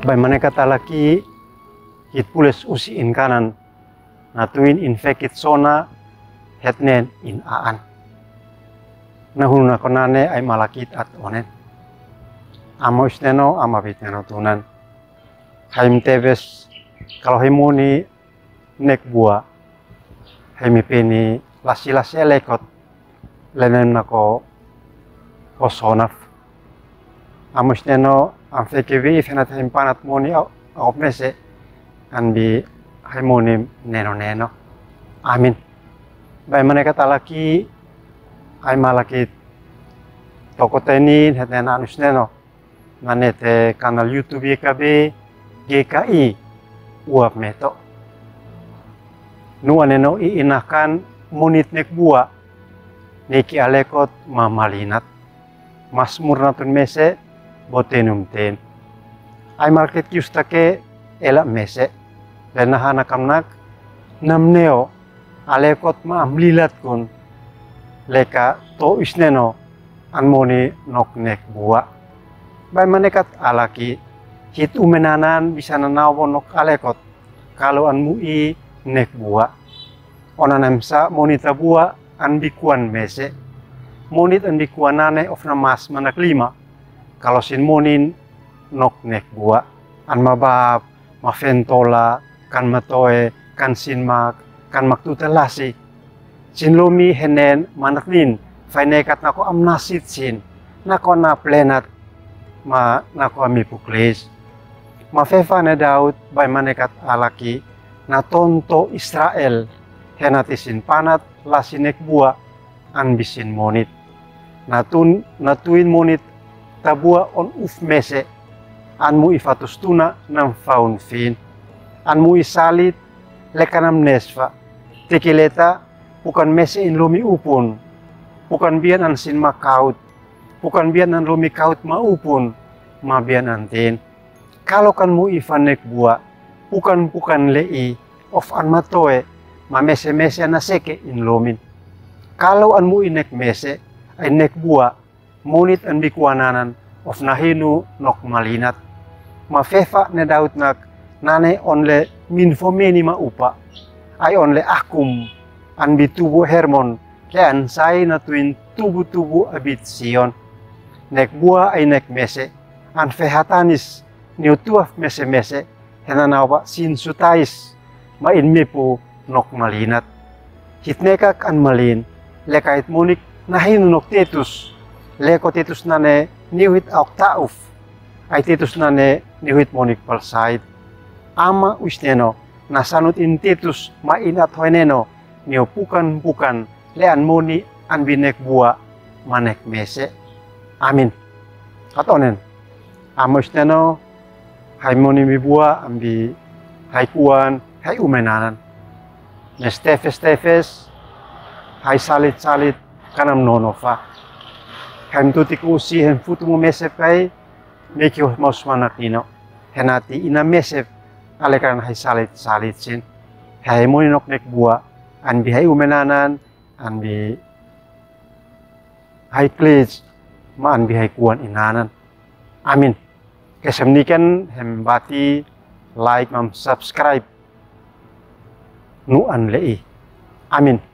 Bagaimana kata laki hit pules usiin kanan natuin infekit sona hetnen in aan. Nahuna konane ay malakit at onen. Amo isneno ama bitneno tunan. Haim tebes kalau himuni nek bua haimi peni lasi-lasi elekot lenen nako osonaf. Amo isneno am fekevi fenat haim panat moni au mese anbi haimuni neno. Amin. Bagaimana kata laki ay malakit toko teni hetnen anus neno nanete kanal YouTube YKB GKI uap meto nuan neno iinakan munit nek bua neki alekot mamalinat masmur natun mese botenum ten ay market kiustake elak mese dan nahana kamnak namneo alekot maamlilat kun leka to isneno anmoni nok nek bua bay manekat alaki hit umenanan bisa nanawo nok alekot kalau an mui nek bua onanemsa monita bua an bikuan mese monit an bikuanane of namas manak lima kalau sin monin nok nek bua an mabab mafentola kan matoe kan sinmak kan maktutelasi sin lumi henen manaknin fainekat nako amnasit sin nako na plenat ma nako ami puklis ma fefa na Daud bay manekat alaki na tonto Israel henatisin panat lasinek bua an bisin monit natuin monit tabua on uf mese anmu ifatus tuna nam faun fin anmu isalit lekanam nesfa tekileta bukan mese in lumi upun bukan bian an sin makaut bukan bian an lumi kaut maupun ma bian antin kalau kan mu ifanek bua bukan lei of an matoe ma mese anaseke in lumin kalau an mu inek mese ay nek bua monit an bikuananan of nahinu nok malinat ma fefa ne Daud nak nane onle minfomeni ma upa ay onle akum an bitubu Hermon kean sai natuin tubu abit Sion nek bua ay nek mese an fehatanis niutuaf mese henanawa sin sutais ma in mepu nok malinat hitnekak an malin lekait munik nahinu nok tetus leko tetus nane niuhit auk tauf ay tetus nane niuhit monik palsait ama usneno nasanut in tetus ma inat hoeneno nio bukan lean moni an binek bua manek mese amin atonen amos neno hai moni mi bua ambi hai kuan hai umenanan nestefes hai salit kanam nonofa hem tutik usi hem futu mo mese pai neki mos manatino henati ina mese alekan hai salit sin hai moni nok nek bua anbi hai umenanan anbi hai klej ma anbi hai kuan inanan amin kesemnikan hem bati like mam subscribe nu an lei amin.